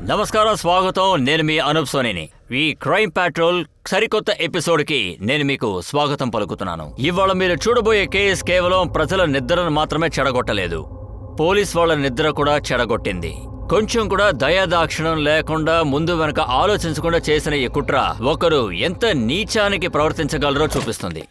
నమస్కారం, స్వాగతం. నేను మీ అనూప్ సోనీని. ఈ క్రైమ్ పెట్రోల్ సరికొత్త ఎపిసోడ్ కి నేను మీకు స్వాగతం పలుకుతున్నాను. ఇవాళ మీరు చూడబోయే కేసు కేవలం ప్రజల నిద్రను మాత్రమే చెడగొట్టలేదు, పోలీస్ వాళ్ళ నిద్ర కూడా చెడగొట్టింది. కొంచెం కూడా దయాదాక్షిణం లేకుండా ముందు వెనక ఆలోచించకుండా చేసిన ఈ కుట్ర ఒకరు ఎంత నీచానికి ప్రవర్తించగలరో చూపిస్తుంది.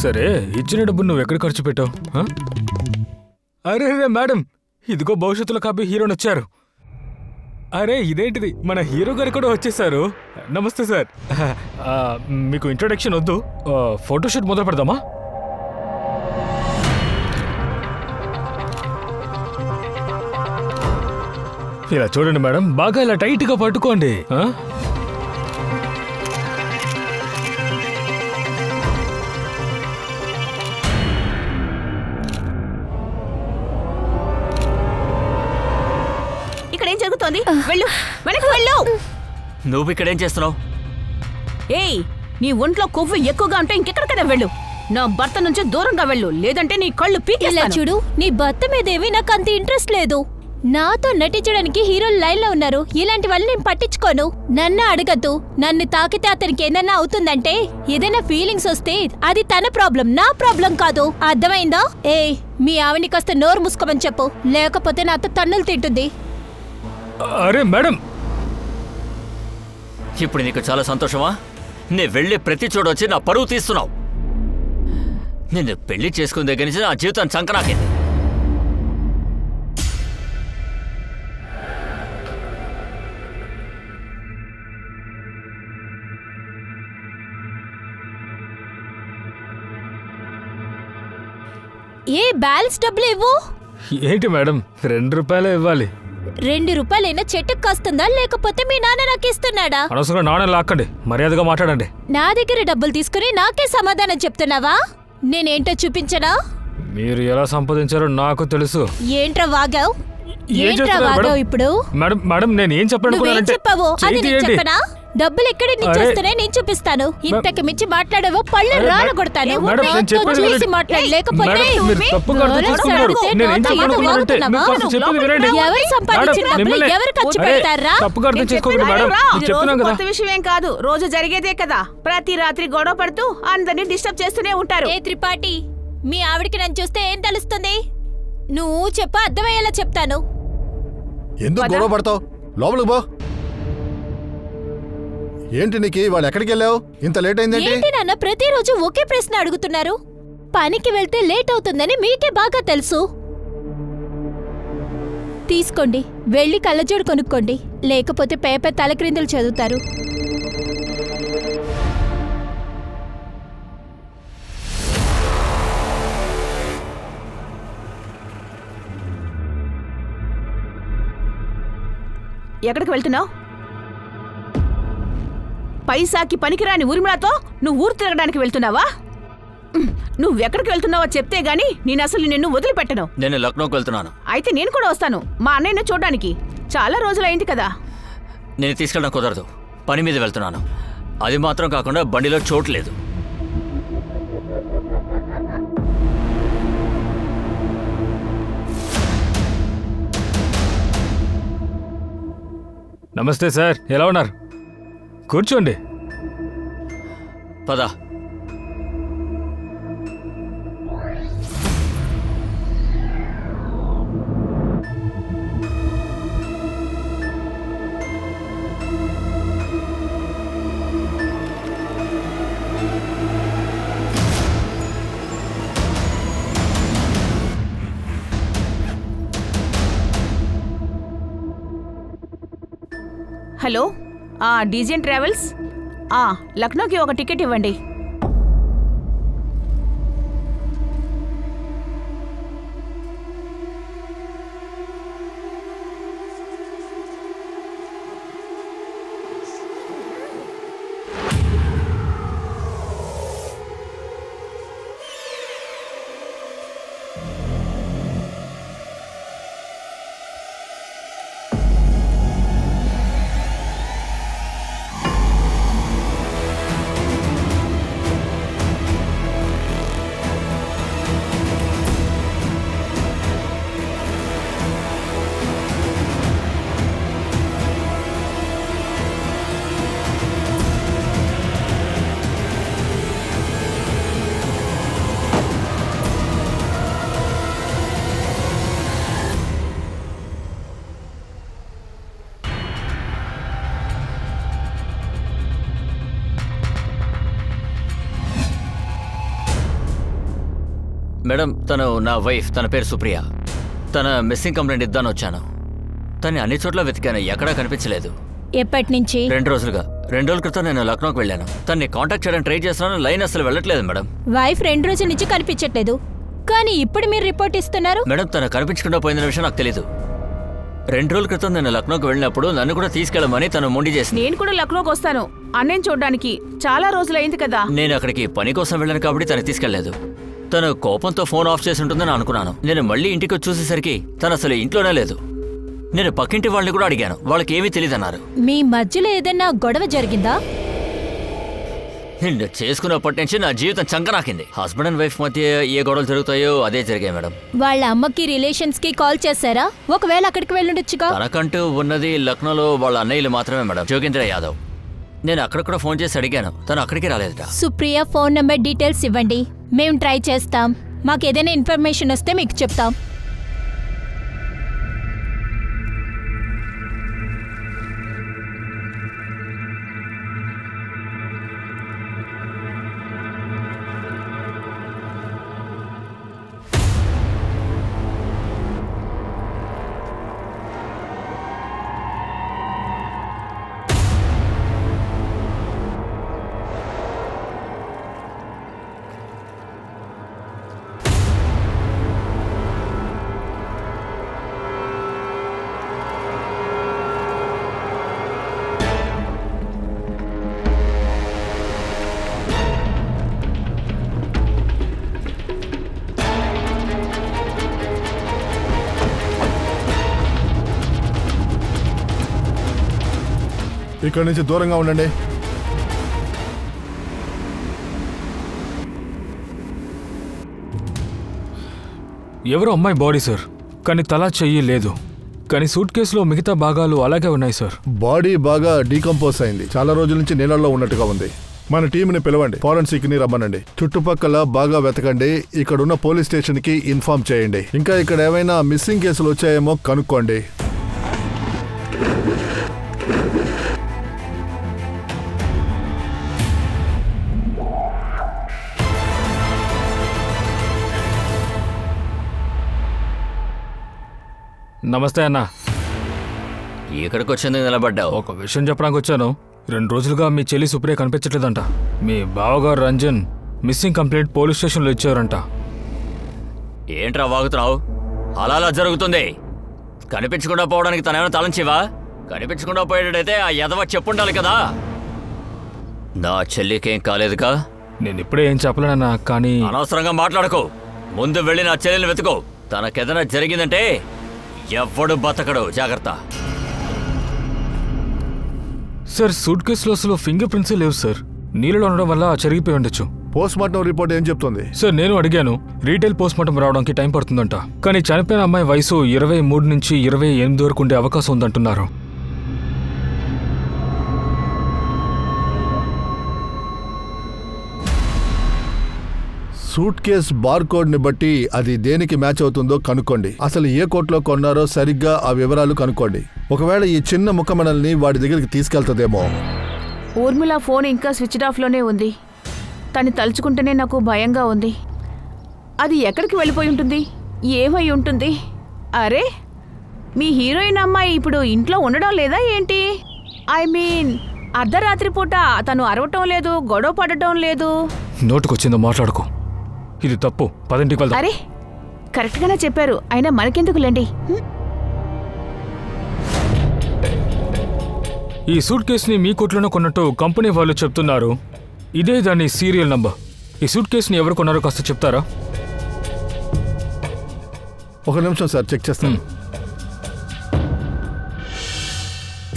సరే, ఇచ్చిన డబ్బు నువ్వు ఎక్కడ ఖర్చు పెట్టావు? అరే రే మేడం, ఇదిగో భవిష్యత్తులో కాపీ హీరోని వచ్చారు. అరే ఇదేంటిది, మన హీరో గారు కూడా వచ్చేసారు. నమస్తే సార్. మీకు ఇంట్రొడక్షన్ వద్దు, ఫోటోషూట్ మొదలు పెడదామా? ఇలా చూడండి మేడం, బాగా ఇలా టైట్గా పట్టుకోండి. వెళ్ళు, వెనక్కి వెళ్ళు. నువ్వు ఇక్కడేం చేస్తున్నావు? ఏయ్, నీ ఒంట్లో కొవ్వు ఎక్కువగా ఉంటే ఇంకెక్కడికైనా వెళ్ళు. నా భర్త నుంచి దూరంగా వెళ్ళు, లేదంటే నీ కళ్ళు పీకేస్తాను. చూడు, నీ భర్త మీదేవి నాకు అంత ఇంట్రెస్ట్ లేదు. నాతో నటించడానికి హీరోలు లైన్ లో ఉన్నారు. ఇలాంటి వాళ్ళు నేను పట్టించుకోను. నన్ను అడగద్దు. నన్ను తాకితే అతనికి ఏదైనా అవుతుందంటే, ఏదైనా ఫీలింగ్స్ వస్తే అది తన ప్రాబ్లం, నా ప్రాబ్లం కాదు. అర్థమైందా? ఏయ్, మీ ఆవిని కాస్త నోరు మూసుకోమని చెప్పు, లేకపోతే నాతో తన్నులు తింటుంది. అరే మేడం, ఇప్పుడు నీకు చాలా సంతోషమా? నేను వెళ్ళి ప్రతి చోటొచ్చి నా పరువు తీస్తున్నావు. నిన్ను పెళ్లి చేసుకున్న దగ్గర నుంచి నా జీవితం చంకనాకింది. ఏ బ్యాలెన్స్ డబ్బులు ఇవ్వు. ఏంటి మేడం, 2 రూపాయలే ఇవ్వాలి. 2 రూపాయలైనా చెట్టుకు కాస్తుందా, లేకపోతే మీ నాన్న నాకు ఇస్తున్నాడా? అనవసరంగా నాన్న లాక్కండి, మర్యాదగా మాట్లాడండి. నా దగ్గర డబ్బులు తీసుకుని నాకే సమాధానం చెప్తున్నావా? నేనేంటో చూపించనా? మీరు ఎలా సంపాదించారో నాకు తెలుసు. ఏంట్రా వాగావు? ఇప్పుడు మేడం, నేను ఏం చెప్పాలనుకున్నానంటే, చెప్పావు అది నేను చెప్పనా? డబ్బులు ఎక్కడి నుంచి వస్తున్నాయి నేను చూపిస్తాను. ఇంతకు మించి మాట్లాడేవో పళ్ళు రాల కొడతాను. ఎవరు సంపాదించిన డబ్బులు ఎవరు ఖర్చు పెడతారా? కొత్త విషయం కాదు, రోజు జరిగేదే కదా. ప్రతి రాత్రి గొడవ పడుతూ అందరినీ డిస్టర్బ్ చేస్తూనే ఉంటారు. ఏ త్రిపాఠి, మీ ఆవిడికి నన్ను చూస్తే ఏం తెలుస్తుంది? నువ్వు చెప్ప, అర్థమయ్యేలా చెప్తాను. ఎందుకు గొడవ పడతావు? లోపలికి పో. ఏంటి నీకు, వాళ్ళు ఎక్కడికి వెళ్ళావు? ఇంత లేట్ అయిందేంటి? ఏంటి నాన్న ప్రతిరోజు ఒకే ప్రశ్న అడుగుతున్నారు? పనికి వెళ్తే లేట్ అవుతుందని మీకే బాగా తెలుసు. తీసుకోండి, వెళ్ళి కళ్ళజోడు కొనుక్కోండి, లేకపోతే పేపర్ తలక్రిందులు చదువుతారు. ఎక్కడికి వెళ్తున్నావు? పైసాకి పనికిరాని ఊర్మిళతో నువ్వు ఊరు తిరగడానికి వెళ్తున్నావా? నువ్వెక్కడికి వెళ్తున్నావో చెప్తే గానీ నేను అసలు నిన్ను వదిలిపెట్టను. నేను లక్నోకి వెళ్తున్నాను. అయితే నేను కూడా వస్తాను, మా అన్నయ్యను చూడడానికి. చాలా రోజులైంది కదా. నేను తీసుకెళ్ళడం కుదరదు, పని మీద వెళ్తున్నాను. అది మాత్రం కాకుండా బండిలో చోటు లేదు. నమస్తే సార్, ఎలా ఉన్నారు? కూర్చోండి. పద. Hello, డీజీఎన్ travels. లక్నోకి ఒక టికెట్ ఇవ్వండి. మేడం తను నా వైఫ్, తన పేరు సుప్రియ. తన మిస్సింగ్ కంప్లైంట్ ఇద్దాను వచ్చాను. తను అన్ని చోట్ల వెతికాను, ఎక్కడా కనిపించలేదు. ఎప్పటి నుంచి? 2 రోజులుగా. 2 రోజుల క్రితం నేను లక్నోకి వెళ్ళాను. తన్ని కాంటాక్ట్ చేయడానికి ట్రై చేస్తున్నాను, లైన్ అసలు వెళ్ళట్లేదు మేడం. వైఫ్ 2 రోజుల నుంచి కనిపించట్లేదు, కానీ ఇప్పుడు మీరు రిపోర్ట్ ఇస్తున్నారు. మేడం తను కనిపించకుండా పోయిన విషయం నాకు తెలీదు. 2 రోజుల క్రితం నేను లక్నోకి వెళ్ళినప్పుడు నన్ను కూడా తీసుకెళ్ళమని తను మొండి చేసింది. నేను కూడా లక్నోకి వస్తాను అన్నయ్యని చూడడానికి, చాలా రోజులైంది కదా. నేను అక్కడికి పని కోసం వెళ్ళాను కాబట్టి తను తీసుకెళ్లేదు. తను కోపంతో ఫోన్ ఆఫ్ చేసి ఉంటుందని అనుకున్నాను. నేను మళ్ళీ ఇంటికి వచ్చి చూసేసరికి తను అసలు ఇంట్లోనే లేదు. నేను పక్కింటి వాళ్ళని కూడా అడిగాను, వాళ్ళకి ఏమీ తెలియదన్నారు. మీ మధ్యలో ఏదైనా గొడవ జరిగిందా? నిన్ను చేసుకున్నప్పటి నుంచి నా జీవితం చంకనాకింది. హస్బెండ్ అండ్ వైఫ్ మధ్య ఏ గొడవలు జరుగుతాయో అదే జరిగాయి మేడం. వాళ్ళ అమ్మకి రిలేషన్స్ కి కాల్ చేశారా? ఒకవేళ అక్కడికి వెళ్ళుండొచ్చుగా. తనకంటూ ఉన్నది లక్నోలో వాళ్ళ అన్నయ్యలు మాత్రమే మేడం, జోగేంద్ర యాదవ్. నేను అక్కడ కూడా ఫోన్ చేసి అడిగాను, తను అక్కడికి రాలేదట. సుప్రియ ఫోన్ నంబర్ డీటెయిల్స్ ఇవ్వండి, మేము ట్రై చేస్తాం. మాకు ఏదైనా ఇన్ఫర్మేషన్ వస్తే మీకు చెప్తాం. ఇక్కడి నుంచి దూరంగా ఉండండి. ఎవరో అమ్మాయి బాడీ సార్, కానీ తల చెయ్యి లేదు. కానీ సూట్ కేసులో మిగతా భాగాలు అలాగే ఉన్నాయి సార్. బాడీ బాగా డీకంపోజ్ అయింది, చాలా రోజుల నుంచి నీళ్ళల్లో ఉన్నట్టుగా ఉంది. మన టీంని పిలవండి, ఫారెన్సిక్ ని రమ్మనండి. చుట్టుపక్కల బాగా వెతకండి, ఇక్కడున్న పోలీస్ స్టేషన్ కి ఇన్ఫార్మ్ చేయండి. ఇంకా ఇక్కడ ఏమైనా మిస్సింగ్ కేసులు వచ్చాయేమో కనుక్కోండి. నమస్తే అన్న. ఇక్కడికి వచ్చేందుకు నిలబడ్డావు? ఒక విషయం చెప్పడానికి వచ్చాను. 2 రోజులుగా మీ చెల్లి సుప్రియ కనిపించట్లేదంట. మీ బావగారు రంజన్ మిస్సింగ్ కంప్లైంట్ పోలీస్ స్టేషన్లో ఇచ్చారంట. ఏంట్రా వాగుతున్నావు? అలా జరుగుతుంది. కనిపించకుండా పోవడానికి తనేమైనా తలంచివా? కనిపించకుండా పోయేటైతే ఆ ఎదవ చెప్పుండాలి కదా. నా చెల్లికేం కాలేదుగా? నేను ఇప్పుడే ఏం చెప్పలేనన్నా, కానీ అనవసరంగా మాట్లాడుకో. ముందు వెళ్ళి నా చెల్లెల్ని వెతుకో. తనకేదైనా జరిగిందంటే ఎవ్వడు బతకడు, జాగ్రత్త. సార్ సూట్ కేసులో అసలు ఫింగర్ ప్రింట్స్ లేవు సార్. నీళ్ళలో ఉండడం వల్ల చెరిగిపోయి ఉండొచ్చు. పోస్ట్ మార్టం రిపోర్ట్ ఏం చెప్తుంది? సార్ నేను అడిగాను, రీటైల్ పోస్ట్ మార్టం రావడానికి టైం పడుతుందంట. కానీ చనిపోయిన అమ్మాయి వయసు 23 నుంచి 28 వరకు ఉండే అవకాశం ఉందంటున్నారు. సూట్ కేస్ బార్ కోడ్ ని బట్టి అది దేనికి మ్యాచ్ అవుతుందో కనుక్కోండి. అసలు ఏ కోర్టులో కొన్నారో సరిగ్గా ఆ వివరాలు కనుక్కోండి. ఒకవేళ ఈ చిన్న ముఖమనల్ని వాడి దగ్గరికి తీసుకెళ్తుందేమో. ఊర్మిళ ఫోన్ ఇంకా స్విచ్ ఆఫ్ లోనే ఉంది. తను తలుచుకుంటేనే నాకు భయంగా ఉంది. అది ఎక్కడికి వెళ్ళిపోయి ఉంటుంది? ఏమై ఉంటుంది? అరే, మీ హీరోయిన్ అమ్మాయి ఇప్పుడు ఇంట్లో ఉండడం లేదా ఏంటి? ఐ మీన్ అర్ధరాత్రి పూట తను అరవటం లేదు, గొడవ పడటం లేదు. నోటుకొచ్చిందో మాట్లాడుకో, ఇది తప్పు. 10ంటికి వెళ్దాం. అరే, కరెక్ట్గానే చెప్పారు. అయినా మనకెందుకులేండి. ఈ సూట్ కేసుని మీ కోట్లోనే కొన్నట్టు కంపెనీ వాళ్ళు చెప్తున్నారు. ఇదే దాని సీరియల్ నంబర్. ఈ సూట్ కేసుని ఎవరు కొన్నారో కాస్త చెప్తారా? ఒక నిమిషం సార్, చెక్ చేస్తాను.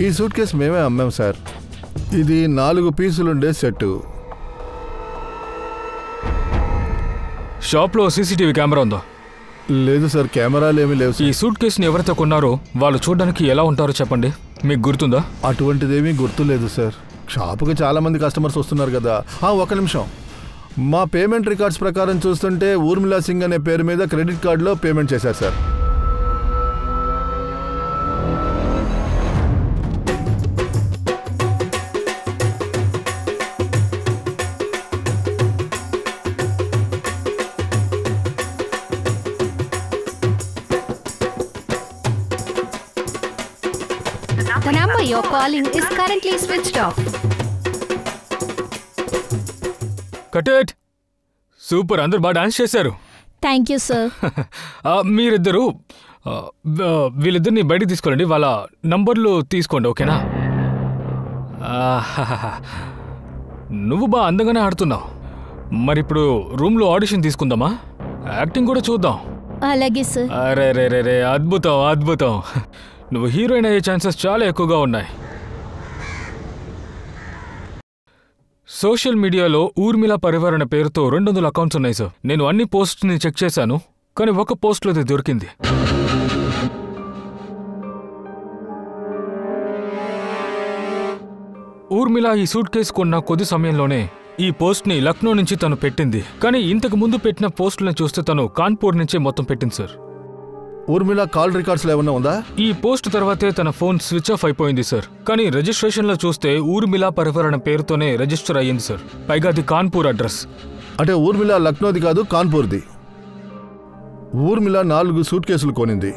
ఈ సూట్ కేసు మేమే అమ్మాం సార్. ఇది 4 పీసులుండే సెట్. షాప్లో సీసీటీవీ కెమెరా ఉందా? లేదు సార్, కెమెరాలు ఏమీ లేవు. ఈ సూట్ కేసుని ఎవరైతే కొన్నారో వాళ్ళు చూడడానికి ఎలా ఉంటారో చెప్పండి, మీకు గుర్తుందా? అటువంటిదేమీ గుర్తులేదు సార్. షాపుకి చాలా మంది కస్టమర్స్ వస్తున్నారు కదా. ఒక నిమిషం, మా పేమెంట్ రికార్డ్స్ ప్రకారం చూస్తుంటే ఊర్మిళా సింగ్ అనే పేరు మీద క్రెడిట్ కార్డులో పేమెంట్ చేశారు sir. The number you're calling is currently switched off. కటెట్ సూపర్, అందరు బాగా డాన్స్ చేశారు. Thank you sir. మీరిద్దరు వీళ్ళిద్దరిని బయటికి తీసుకోండి, వాళ్ళ నంబర్లు తీసుకోండి, ఓకేనా? నువ్వు బాగా అందంగానే ఆడుతున్నావు. మరి ఇప్పుడు రూమ్లో ఆడిషన్ తీసుకుందామా? యాక్టింగ్ కూడా చూద్దాం. అలాగే సార్. అరే రే రే రే, అద్భుతం అద్భుతం. నువ్వు హీరోయిన్ అయ్యే ఛాన్సెస్ చాలా ఎక్కువగా ఉన్నాయి. సోషల్ మీడియాలో ఊర్మిళ పరివార్ అనే పేరుతో 200 అకౌంట్స్ ఉన్నాయి సార్. నేను అన్ని పోస్ట్ని చెక్ చేశాను, కానీ ఒక పోస్ట్లో అది దొరికింది. ఊర్మిళ ఈ సూట్ కేసు కొన్న కొద్ది సమయంలోనే ఈ పోస్ట్ని లక్నో నుంచి తను పెట్టింది. కానీ ఇంతకు ముందు పెట్టిన పోస్టులను చూస్తే తను కాన్పూర్ నుంచే మొత్తం పెట్టింది సార్. ఊర్మిళ కాల్ రికార్డ్స్లో ఏమన్నా ఉందా? ఈ పోస్ట్ తర్వాతే తన ఫోన్ స్విచ్ ఆఫ్ అయిపోయింది సార్. కానీ రిజిస్ట్రేషన్లో చూస్తే ఊర్మిళ పరివార్ అనే పేరుతోనే రిజిస్టర్ అయ్యింది సార్. పైగా అది కాన్పూర్ అడ్రస్. అంటే ఊర్మిళ లక్నోది కాదు, కాన్పూర్ది. ఊర్మిళ 4 సూట్ కేసులు కొనింది.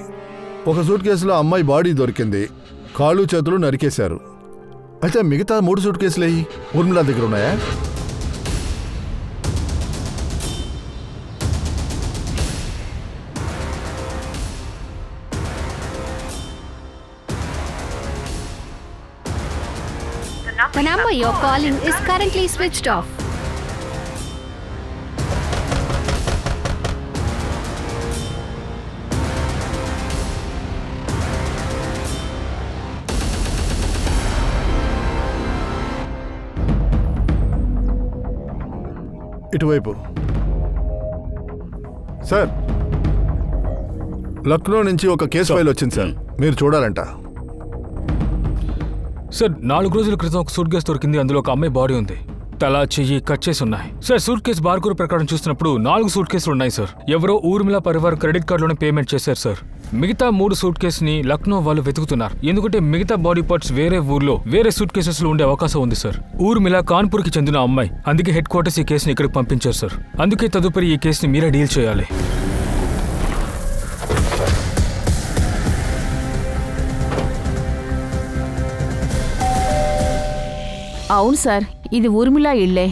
ఒక సూట్ కేసులో అమ్మాయి బాడీ దొరికింది, కాళ్ళు చేతులు నరికేశారు. అయితే మిగతా 3 సూట్ కేసులు అయ్యి ఊర్మిళ దగ్గర ఉన్నాయా? The number you're calling is currently switched off. ఇటువైపు. సార్, లక్నో నుంచి ఒక కేసు ఫైల్ వచ్చింది సార్, మీరు చూడాలంట. సార్ 4 రోజుల క్రితం ఒక సూట్ కేసు దొరికింది, అందులో ఒక అమ్మాయి బాడీ ఉంది. తల చెయ్యి కట్ చేసి ఉన్నాయి సార్. సూట్ కేసు బార్కోడ్ ప్రకారం చూస్తున్నప్పుడు 4 సూట్ కేసులు ఉన్నాయి సార్. ఎవరో ఊర్మిళ పరివార్ క్రెడిట్ కార్డులోనే పేమెంట్ చేశారు సార్. మిగతా 3 సూట్ కేసుని లక్నో వాళ్ళు వెతుకుతున్నారు, ఎందుకంటే మిగతా బాడీ పార్ట్స్ వేరే ఊర్లో వేరే సూట్ కేసెస్ లో ఉండే అవకాశం ఉంది సార్. ఊర్మిళ కాన్పూర్ కి చెందిన అమ్మాయి, అందుకే హెడ్ క్వార్టర్స్ ఈ కేసుని ఇక్కడికి పంపించారు సార్. అందుకే తదుపరి ఈ కేసుని మీరే డీల్ చేయాలి. అవును సార్, ఇది ఊర్మిళ ఇళ్లే.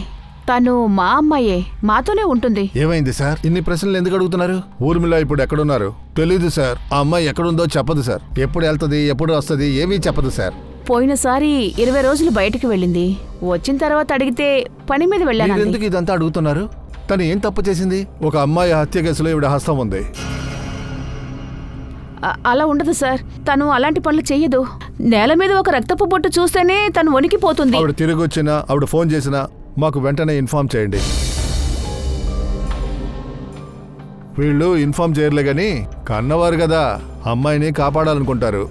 తను మా అమ్మాయే, మాతోనే ఉంటుంది. ఏమైంది సార్? ఇన్ని ప్రశ్నలు ఎందుకు అడుగుతున్నారు? ఊర్మిళ ఇప్పుడు ఎక్కడున్నారు? తెలీదు సార్. ఆ అమ్మాయి ఎక్కడుందో చెప్పదు సార్. ఎప్పుడు వెళ్తుంది, ఎప్పుడు వస్తుంది, ఏమీ చెప్పదు సార్. పోయినసారి 20 రోజులు బయటకు వెళ్ళింది. వచ్చిన తర్వాత అడిగితే పని మీద వెళ్ళాను. ఎందుకు ఇదంతా అడుగుతున్నారు? తను ఏం తప్పు చేసింది? ఒక అమ్మాయి హత్య కేసులో ఈవిడ హస్తం ఉంది. అలా ఉండదు సార్, తను అలాంటి పనులు చెయ్యదు. నేల మీద ఒక రక్తపు బొట్టు చూస్తేనే తను వణికిపోతుంది. ఆవిడ తిరిగి వచ్చినా, ఆవిడ ఫోన్ చేసినా మాకు వెంటనే ఇన్ఫార్మ్ చేయండి. వీళ్ళు ఇన్ఫార్మ్ చేయర్లే గాని కన్నవారు కదా, అమ్మాయిని కాపాడాలనుకుంటారు,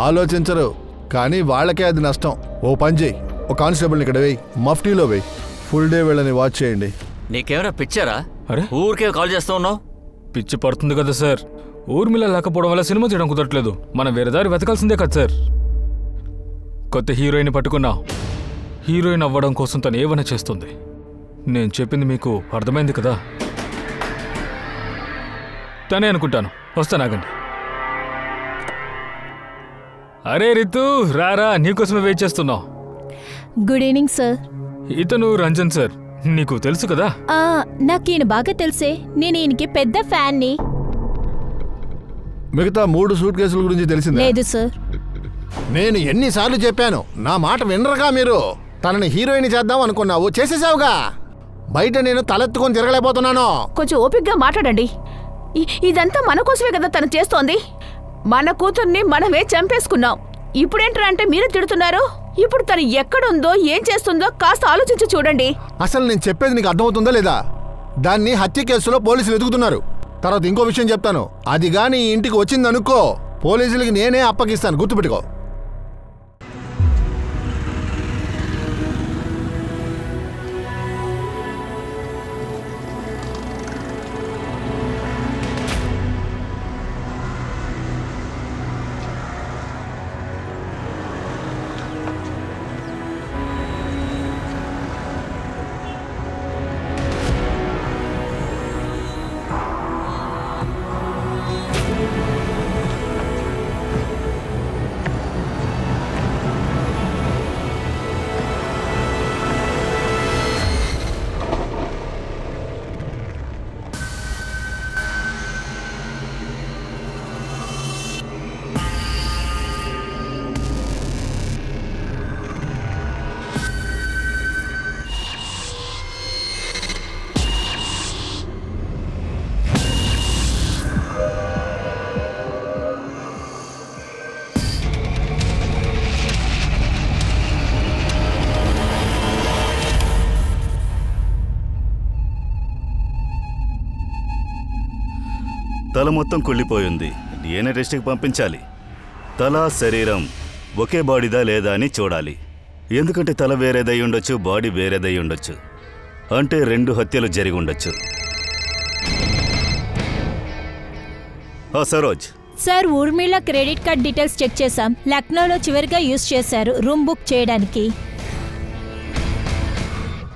ఆలోచించరు. కానీ వాళ్ళకే అది నష్టం. ఓ పని చేయి, ఓ కానిస్టేబుల్ని ఇక్కడ వేయి, మఫ్టీలో వేయి, ఫుల్ డే వీళ్ళని వాచ్ చేయండి. నీకేమైనా పిచ్చారా? అరే ఊరికే కాల్ చేస్తూ ఉన్నావు? పిచ్చి పడుతుంది కదా సార్. ఊర్మిళ లేకపోవడం వల్ల సినిమా తీయడం కుదరట్లేదు. మనం వేరే దారి వెతకాల్సిందే కదా సార్. కొత్త హీరోయిన్ పట్టుకున్నాం. హీరోయిన్ అవ్వడం కోసం తను ఏమైనా చేస్తుంది. నేను చెప్పింది మీకు అర్థమైంది కదా? తనే అనుకుంటాను. వస్తానాగండి. అరే రితు, రారా, నీకోసమే వెయిట్ చేస్తున్నావు. Good evening sir. ఇతను రంజన్ సార్, నీకు తెలుసు కదా? నాకు ఈయన బాగా తెలుసే, నేను ఈయనకి పెద్ద ఫ్యాన్ని. మిగతా 3 సూట్ కేసుల గురించి తెలిసిందా? లేదు సార్. నేను ఎన్నిసార్లు చెప్పాను, నా మాట వినరుగా మీరు? తనని హీరోయిన్ చేద్దాం అనుకున్నావు, చేసేసావుగా. బయట నేను తలెత్తుకొని తిరగలేకపోతున్నాను. కొంచెం ఓపికగా మాట్లాడండి. ఇదంతా మన కోసమే కదా తను చేస్తోంది. మన కూతుర్ని మనమే చంపేసుకున్నాం. ఇప్పుడేంట్రా అంటే మీరు తిడుతున్నారు? ఇప్పుడు తను ఎక్కడుందో, ఏం చేస్తుందో కాస్త ఆలోచించి చూడండి. అసలు నేను చెప్పేది నీకు అర్థమవుతుందా లేదా? దాన్ని హత్య కేసులో పోలీసులు వెతుకుతున్నారు. తర్వాత ఇంకో విషయం చెప్తాను, అది గాని ఇంటికి వచ్చిందనుకో, పోలీసులకి నేనే అప్పగిస్తాను, గుర్తుపెట్టుకో. మొత్తం కుళ్ళిపోయింది. DNA టెస్ట్కి పంపించాలి. తల శరీరం ఒకే బాడీదా లేదా అని చూడాలి. ఎందుకంటే తల వేరేదై ఉండొచ్చు, బాడీ వేరేదై ఉండొచ్చు. అంటే 2 హత్యలు జరిగి ఉండొచ్చు. Saroj sir, Urmila credit card details check చేశాం. లక్నోలో చివరిగా యూజ్ చేశారు రూమ్ బుక్ చేయడానికి.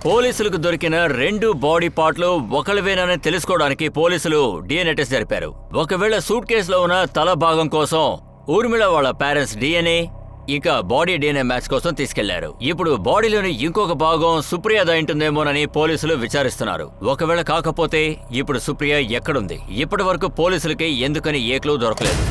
పోలీసులకు దొరికిన 2 బాడీ పార్ట్లు ఒకరివేనని తెలుసుకోవడానికి పోలీసులు DNA టెస్ట్ జరిపారు. ఒకవేళ సూట్ కేసులో ఉన్న తల భాగం కోసం ఊర్మిళ వాళ్ళ పేరెంట్స్ DNA ఇంకా బాడీ DNA మ్యాచ్ కోసం తీసుకెళ్లారు. ఇప్పుడు బాడీలోని ఇంకొక భాగం సుప్రియదా ఉంటుందేమోనని పోలీసులు విచారిస్తున్నారు. ఒకవేళ కాకపోతే ఇప్పుడు సుప్రియ ఎక్కడుంది? ఇప్పటి వరకు పోలీసులకి ఎందుకని ఏ క్లూ దొరకలేదు.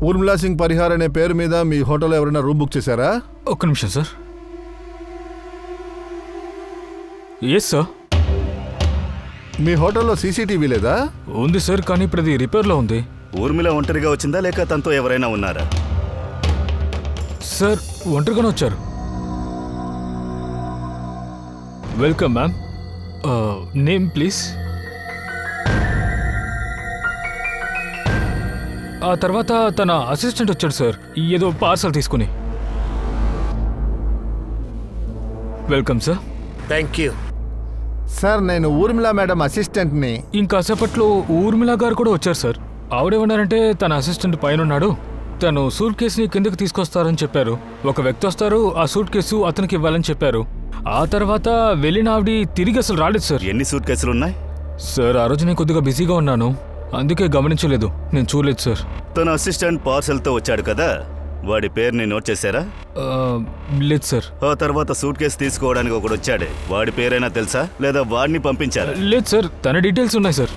ఊర్మిళా సింగ్ పరిహార్ అనే పేరు మీద మీ హోటల్లో ఎవరైనా రూమ్ బుక్ చేశారా? ఒక్క నిమిషం సార్. Yes sir. మీ హోటల్లో CCTV లేదా? ఉంది సార్, కానీ ఇప్పుడు అది రిపేర్లో ఉంది. ఊర్మిళ ఒంటరిగా వచ్చిందా లేక తనతో ఎవరైనా ఉన్నారా? సార్, ఒంటరిగానే వచ్చారు. Welcome ma'am. Name please. ఆ తర్వాత తన అసిస్టెంట్ వచ్చాడు సార్, ఏదో పార్సల్ తీసుకుని. Welcome sir. Thank you sir, నేను ఊర్మిళా మేడం అసిస్టెంట్ని. ఇంకాసేపట్లో ఊర్మిళ గారు కూడా వచ్చారు సార్. ఆవిడేమన్నారంటే తన అసిస్టెంట్ పైన ఉన్నాడు, తను సూట్ కేసుని కిందకి తీసుకొస్తారని చెప్పారు. ఒక వ్యక్తి వస్తారు, ఆ సూట్ కేసు అతనికి ఇవ్వాలని చెప్పారు. ఆ తర్వాత వెళ్ళిన ఆవిడ తిరిగి అసలు రాలేదు సార్. ఎన్ని సూట్ కేసులు ఉన్నాయి? సార్, ఆ రోజు నేను కొద్దిగా బిజీగా ఉన్నాను, అందుకే గమనించలేదు. నేను చూడలేదు సార్. తన అసిస్టెంట్ పార్సెల్తో వచ్చాడు కదా, వాడి పేరుని నోట్ చేశారా? లేదు సార్. ఆ తర్వాత సూట్ కేసు తీసుకోవడానికి ఒకడు వచ్చాడే, వాడి పేరైనా తెలుసా లేదా వాడిని పంపించారా? లేదు సార్, తన డీటెయిల్స్ ఉన్నాయి సార్.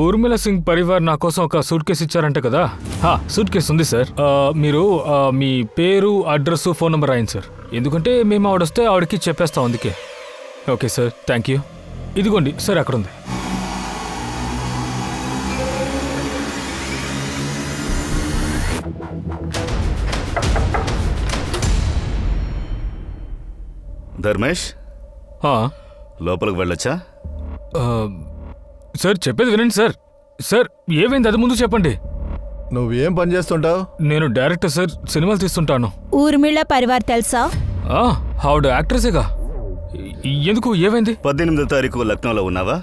ఊర్మిళ సింగ్ పరివార్ నా కోసం ఒక సూట్ కేసు ఇచ్చారంట కదా. సూట్ కేసు ఉంది సార్. మీరు మీ పేరు, అడ్రస్, ఫోన్ నెంబర్ రాయండి సార్. ఎందుకంటే మేము ఆవిడొస్తే ఆవిడకి చెప్పేస్తాం, అందుకే. Okay sir, thank you. ఇదిగోండి సార్, అక్కడ ఉంది. ధర్మేష్, లోపలికి వెళ్ళొచ్చా? సార్, చెప్పేది వినండి సార్. సార్, ఏమైంది అది ముందు చెప్పండి. నువ్వేం పని చేస్తుంటావు? నేను డైరెక్టర్ సార్, సినిమాలు తీస్తుంటాను. ఊర్మిళ పరివార్ తెలుసా? ఆవిడ యాక్ట్రెసేగా. ఎందుకు, ఏమైంది? 18వ తారీఖు లక్నోలో ఉన్నావా?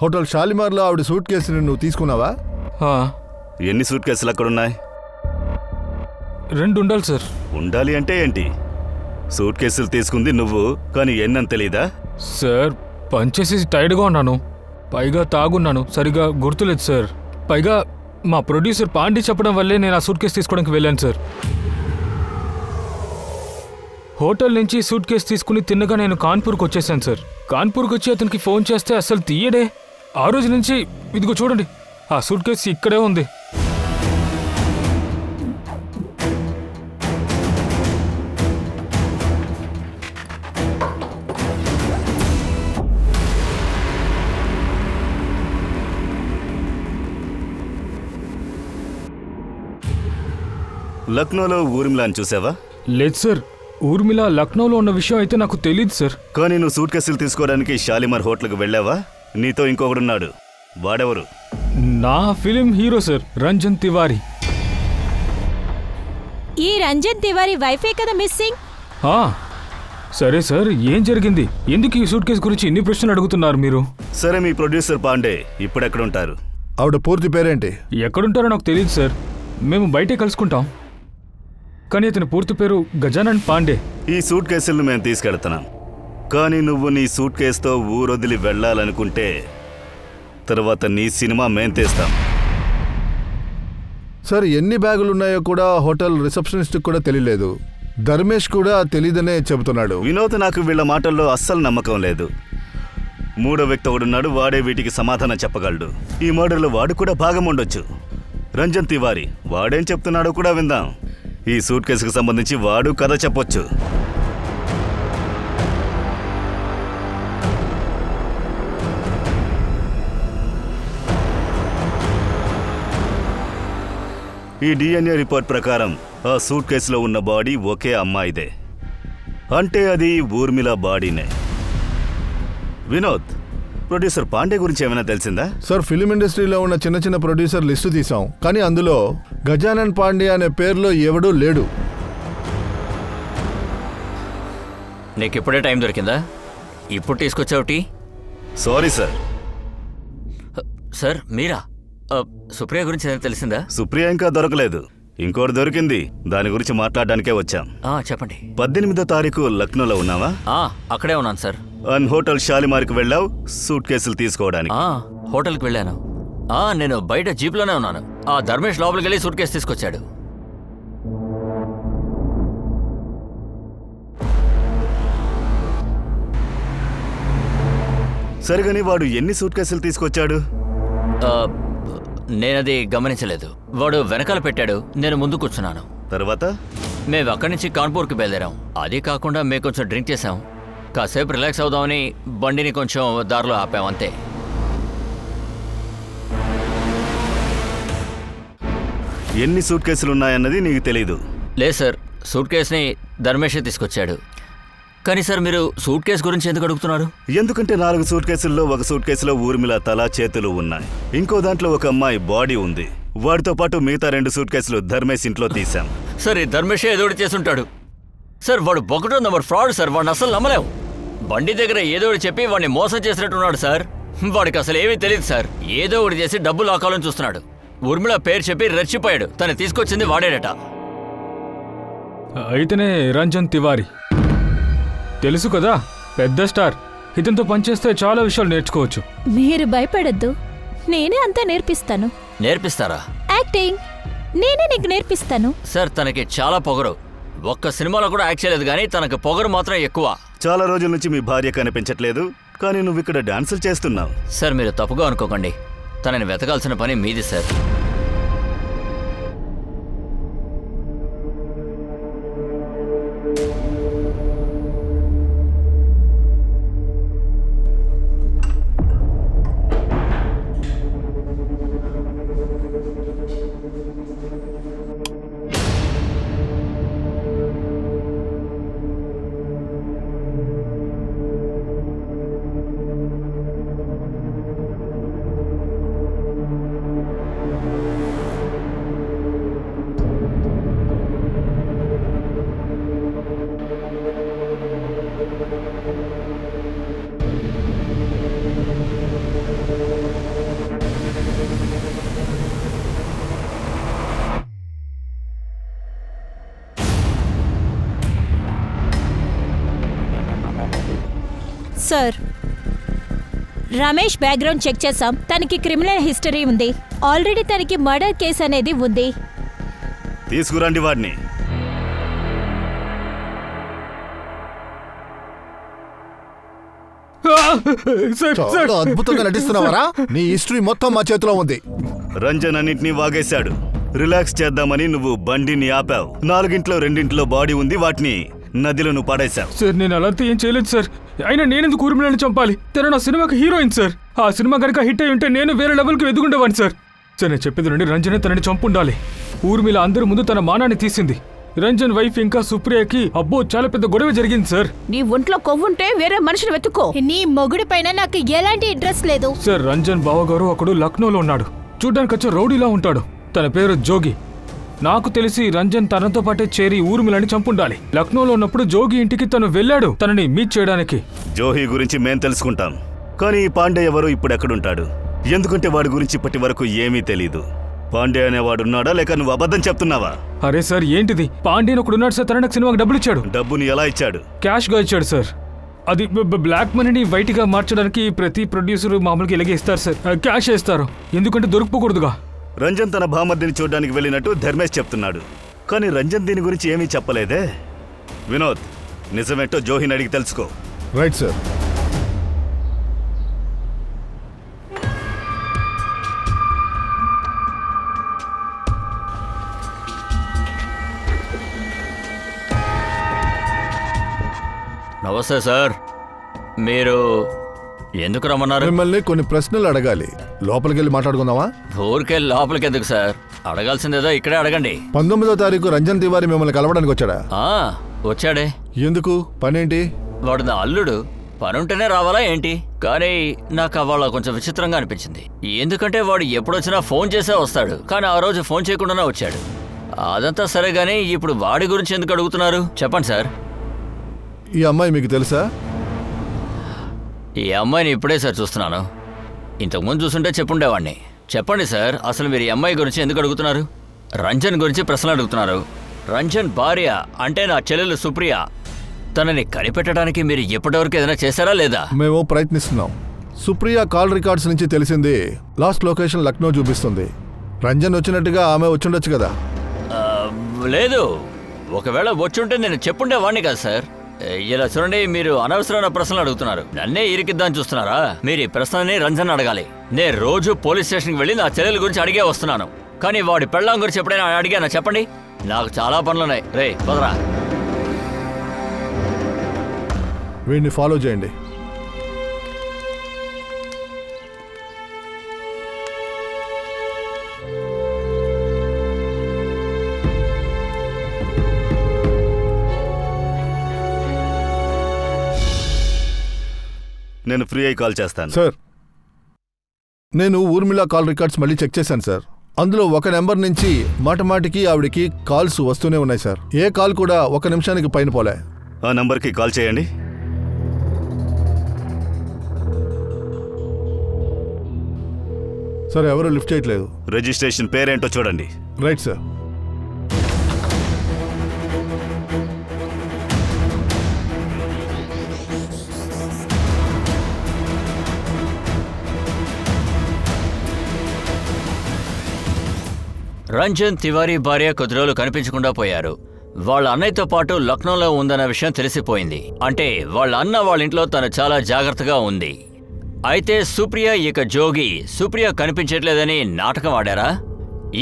హోటల్ షాలిమార్లో ఆవిడ సూట్ కేసుని నువ్వు తీసుకున్నావా? ఎన్ని సూట్ కేసులు అక్కడున్నాయి? 2 ఉండాలి సార్. ఉండాలి అంటే ఏంటి? సూట్ కేసులు తీసుకుంది నువ్వు, కానీ ఎన్నని తెలీదా? సార్, పనిచేసి టైర్డ్గా ఉన్నాను, పైగా తాగున్నాను, సరిగా గుర్తులేదు సార్. పైగా మా ప్రొడ్యూసర్ పాండే చెప్పడం వల్లే నేను ఆ సూట్ కేసు తీసుకోవడానికి వెళ్ళాను సార్. హోటల్ నుంచి సూట్ కేసు తీసుకుని తిన్నగా నేను కాన్పూర్కి వచ్చేసాను సార్. కాన్పూర్కి వచ్చి అతనికి ఫోన్ చేస్తే అస్సలు తీయడే. ఆ రోజు నుంచి ఇదిగో చూడండి, ఆ సూట్ కేసు ఇక్కడే ఉంది. లక్నోలో ఊర్మిళని చూసావా? లేదు సార్, ఊర్మిళ లక్నోలో ఉన్న విషయం అయితే నాకు తెలియదు సార్. కానీ నువ్వు సూట్ కేసులు తీసుకోవడానికి షాలిమార్ హోటల్కి వెళ్ళావా? నీతో ఇంకొకడున్నాడు, వాడెవరు? నా film hero sir, Ranjan Tiwari. ఈ రంజన్ తివారీ వైఫే కదా మిస్సింగ్? సరే సార్, ఏం జరిగింది? ఎందుకు ఈ సూట్ కేసు గురించి ఇన్ని ప్రశ్నలు అడుగుతున్నారు మీరు? సరే, మీ ప్రొడ్యూసర్ పాండే ఇప్పుడెక్కడుంటారు? ఆవిడ పూర్తి పేరేంటి? ఎక్కడుంటారో నాకు తెలియదు సార్, మేము బయటే కలుసుకుంటాం. కానీ అతని పూర్తి పేరు గజానన్ పాండే. ఈ సూట్ కేసులను మేము తీసుకెళ్తున్నాం, కానీ నువ్వు నీ సూట్ కేసుతో ఊరొదిలి వెళ్ళాలనుకుంటే తర్వాత నీ సినిమా మేం తీస్తాం. సార్, ఎన్ని బ్యాగులు ఉన్నాయో కూడా హోటల్ రిసెప్షనిస్ట్ కూడా తెలియలేదు. ధర్మేష్ కూడా తెలీదనే చెబుతున్నాడు. వినోద్, నాకు వీళ్ళ మాటల్లో అస్సలు నమ్మకం లేదు. 3వ వ్యక్తి ఒకడున్నాడు, వాడే వీటికి సమాధానం చెప్పగలడు. ఈ మర్డర్లో వాడు కూడా భాగం ఉండొచ్చు. రంజన్ తివారీ, వాడేం చెప్తున్నాడో కూడా విందాం. ఈ సూట్ కేసుకు సంబంధించి వాడు కథ చెప్పొచ్చు. ఈ DNA రిపోర్ట్ ప్రకారం ఆ సూట్ కేసులో ఉన్న బాడీ ఒకే అమ్మాయిదే. అంటే అది ఊర్మిళ బాడీనే. వినోద్, ప్రొడ్యూసర్ పాండే గురించి ఏమైనా తెలిసిందా? సార్, ఫిలిం ఇండస్ట్రీలో ఉన్న చిన్న చిన్న ప్రొడ్యూసర్ లిస్టు తీసాం, కానీ అందులో గజానన్ పాండే అనే పేరులో ఎవడూ లేడు. నీకు ఇప్పుడే టైం దొరికిందా? ఇప్పుడు తీసుకొచ్చావుటి? Sorry sir. సార్ మీరా? సుప్రియ గురించి ఏదైనా తెలిసిందా? సుప్రియ ఇంకా దొరకలేదు, ఇంకోటి దొరికింది. దాని గురించి మాట్లాడడానికే వచ్చాం. చెప్పండి. 18వ తారీఖు లక్నోలో ఉన్నావా? అక్కడే ఉన్నాను సార్. హోటల్ షాలిమార్కి వెళ్ళావు సూట్ కేసులు తీసుకోవడానికి? హోటల్కి వెళ్ళాను. నేను బయట జీప్లోనే ఉన్నాను. ధర్మేష్ లోపలికి వెళ్ళి సూట్ కేసు తీసుకొచ్చాడు. సరిగాని వాడు ఎన్ని సూట్ కేసులు తీసుకొచ్చాడు? నేనది గమనించలేదు. వాడు వెనకాల పెట్టాడు, నేను ముందు కూర్చున్నాను. తర్వాత మేము అక్కడి నుంచి కాన్పూర్కి బయలుదేరాం. అది కాకుండా మేము కొంచెం డ్రింక్ చేసాం. కాసేపు రిలాక్స్ అవుదామని బండిని కొంచెం దారిలో ఆపాం, అంతే. ఎన్ని సూట్ కేసులు ఉన్నాయన్నది నీకు తెలీదు? లేదు సార్, సూట్ కేసుని ధర్మేషే తీసుకొచ్చాడు. కానీ సార్, మీరు సూట్ కేసు గురించి ఎందుకు అడుగుతున్నారు? ఎందుకంటే 4 సూట్ కేసుల్లో ఒక సూట్ కేసులో ఊర్మిళ తల చేతులు ఉన్నాయి, ఇంకో దాంట్లో ఒక అమ్మాయి బాడీ ఉంది. వాడితో పాటు మిగతా 2 సూట్ కేసులు ధర్మేష్ ఇంట్లో తీశాం. సార్, ఈ ధర్మేషే ఏదోటి చేసుంటాడు సార్. వాడు 1 నంబర్ ఫ్రాడ్ సార్. వాడిని అసలు నమ్మలేం. బండి దగ్గర ఏదోటి చెప్పి వాడిని మోసం చేసినట్టున్నాడు సార్. వాడికి అసలు ఏమీ తెలియదు సార్. ఏదో ఒకటి చేసి డబ్బులు ఆకాలని చూస్తున్నాడు. ఊర్మిళ పేరు చెప్పి రెచ్చిపోయాడు. తను తీసుకొచ్చింది వాడేడట. అయితేనే రంజన్ తివారీ తెలుసు కదా, పెద్ద స్టార్. ఇతనితో పనిచేస్తే చాలా విషయాలు నేర్చుకోవచ్చు. మీరు భయపడద్దు, నేనే అంతా నేర్పిస్తాను. నేర్పిస్తారా? యాక్టింగ్ నేనే నీకు నేర్పిస్తాను. సార్, తనకి చాలా పొగరు. ఒక్క సినిమాలో కూడా యాక్ట్ చేయలేదు, కానీ తనకి పొగరు మాత్రం ఎక్కువ. చాలా రోజుల నుంచి మీ భార్య కనిపించట్లేదు, కానీ నువ్వు ఇక్కడ డాన్సులు చేస్తున్నావు. సార్, మీరు తప్పుగా అనుకోకండి. తనని వెతకాల్సిన పని మీది sir. Sir, Ramesh background check చేసాం. తనకి క్రిమినల్ హిస్టరీ ఉంది. ఆల్రెడీ తనకి మర్డర్ కేసు అనేది ఉంది. తీసుకురండి వాడిని. చాలా అద్భుతంగా నటిస్తున్నావరా? నీ హిస్టరీ మొత్తం మా చేతిలో ఉంది. రంజన్ అన్నింటినీ వాగేశాడు. రిలాక్స్ చేద్దామని నువ్వు బండిని ఆపావు. 4-2 బాడీ ఉంది, వాటిని నదిలో నువ్వు పడేశావు. సార్, నేను అలాంటి ఏం చేయలేదు సార్. అయినా నేనెందుకు ఊర్మిళని చంపాలి? తను నా సినిమాకి హీరోయిన్ సార్. ఆ సినిమా కనుక హిట్ అయి ఉంటే నేను వేరే లెవెల్కి ఎదుగుండేవాడిని సార్. సార్, నేను చెప్పేది నుండి రంజనే తనని చంపుండాలి. ఊర్మిళ అందరి ముందు తన మానాన్ని తీసింది. రంజన్ వైఫ్ ఇంకా సుప్రియకి అబ్బో చాలా పెద్ద గొడవ జరిగింది సార్. నీ ఒంట్లో కొవ్వుంటే వేరే మనిషిని వెతుక్కో. నీ మొగుడి పైన నాకు ఎలాంటి ఇంట్రెస్ట్ లేదు సార్. రంజన్ బావగారు ఒకడు లక్నోలో ఉన్నాడు. చూడ్డానికి వచ్చే రౌడీలా ఉంటాడు. తన పేరు జోగి. నాకు తెలిసి రంజన్ తనతో పాటే చేరి ఊర్మిళని చంపుండాలి. లక్నోలో ఉన్నప్పుడు జోగి ఇంటికి తను వెళ్ళాడు తనని మీట్ చేయడానికి. జోహి గురించి మేం తెలుసుకుంటాం, కానీ పాండే ఎవరు, ఇప్పుడు ఎక్కడుంటాడు? ఎందుకంటే వాడి గురించి ఇప్పటి వరకు ఏమీ తెలీదు. పాండే అనేవాడున్నాడా, లేక నువ్వు అబద్ధం చెప్తున్నావా? అరే సార్, ఏంటిది? పాండేని ఒకడున్నాడు సార్. తన సినిమాకి డబ్బులు ఇచ్చాడు. డబ్బుని ఎలా ఇచ్చాడు? క్యాష్ గా ఇచ్చాడు సార్. అది బ్లాక్ మనీని వైట్ గా మార్చడానికి ప్రతి ప్రొడ్యూసర్ మామూలుగా ఇలాగే ఇస్తారు సార్. క్యాష్ ఇస్తారు, ఎందుకంటే దొరికిపోకూడదుగా. రంజన్ తన భామర్దిని చూడడానికి వెళ్ళినట్టు ధర్మేష్ చెప్తున్నాడు, కానీ రంజన్ దీని గురించి ఏమీ చెప్పలేదే. వినోద్, నిజమేంటో జోహిని అడిగి తెలుసుకో. Right sir. నమస్తే సార్. మీరు ఎందుకు రమ్మన్నారు? మిమ్మల్ని కొన్ని ప్రశ్నలు అడగాలి. లోపలికి వెళ్ళి మాట్లాడుకుందామా? ఊరికే లోపలికి ఎందుకు సార్? అడగాల్సిందేదో ఇక్కడే అడగండి. 19వ తారీఖు రంజన్ తివారీ మిమ్మల్ని కలవడానికి వచ్చాడా? వచ్చాడే. ఎందుకు? పనేంటి? వాడు నా అల్లుడు, పనుంటేనే రావాలా ఏంటి? కానీ నాకు అవాళ కొంచెం విచిత్రంగా అనిపించింది. ఎందుకంటే వాడు ఎప్పుడొచ్చినా ఫోన్ చేసే వస్తాడు, కానీ ఆ రోజు ఫోన్ చేయకుండానే వచ్చాడు. అదంతా సరే గానీ ఇప్పుడు వాడి గురించి ఎందుకు అడుగుతున్నారు చెప్పండి సార్. ఈ అమ్మాయి మీకు తెలుసా? ఈ అమ్మాయిని ఇప్పుడే సార్ చూస్తున్నాను. ఇంతకుముందు చూస్తుంటే చెప్పుండేవాడిని. చెప్పండి సార్, అసలు మీరు ఈ అమ్మాయి గురించి ఎందుకు అడుగుతున్నారు? రంజన్ గురించి ప్రశ్నలు అడుగుతున్నారు. రంజన్ భార్య అంటే నా చెల్లెలు సుప్రియ. తనని కనిపెట్టడానికి మీరు ఎప్పటివరకు ఏదైనా చేశారా లేదా? మేము ప్రయత్నిస్తున్నాం. సుప్రియ కాల్ రికార్డ్స్ నుంచి తెలిసింది లాస్ట్ లొకేషన్ లక్నో చూపిస్తుంది. రంజన్ వచ్చినట్టుగా ఆమె వచ్చుండొచ్చు కదా? లేదు, ఒకవేళ వచ్చుంటే నేను చెప్పుండేవాడిని కదా సార్. ఇలా చూడండి, మీరు అనవసరమైన ప్రశ్నలు అడుగుతున్నారు. నన్నే ఇరికిద్దాన్ని చూస్తున్నారా? మీరు ఈ ప్రశ్నని రంజన్ అడగాలి. నేను రోజు పోలీస్ స్టేషన్కి వెళ్ళి నా చెల్లెల గురించి అడిగే వస్తున్నాను, కానీ వాడి పెళ్ళాం గురించి ఎప్పుడైనా అడిగానా చెప్పండి? నాకు చాలా పనులున్నాయి. రే పదరా. వీడిని ఫాలో చేయండి. నేను ఫ్రీ అయి కాల్ చేస్తాను. సార్, నేను ఊర్మిళ కాల్ రికార్డ్స్ మళ్ళీ చెక్ చేశాను సార్. అందులో ఒక నెంబర్ నుంచి మాటికి ఆవిడికి కాల్స్ వస్తూనే ఉన్నాయి సార్. ఏ కాల్ కూడా 1 నిమిషానికి పైన పోలే. ఆ నంబర్కి కాల్ చేయండి. సార్, ఎవరు లిఫ్ట్ చేయట్లేదు. రిజిస్ట్రేషన్ పేరేంటో చూడండి. Right sir. రంజన్ తివారీ భార్య కొద్ది రోజులు కనిపించకుండా పోయారు. వాళ్ళ అన్నయ్యతో పాటు లక్నోలో ఉందన్న విషయం తెలిసిపోయింది. అంటే వాళ్ళ అన్న వాళ్ళ ఇంట్లో తను చాలా జాగ్రత్తగా ఉంది. అయితే సుప్రియ ఇక జోగి సుప్రియ కనిపించట్లేదని నాటకం ఆడారా?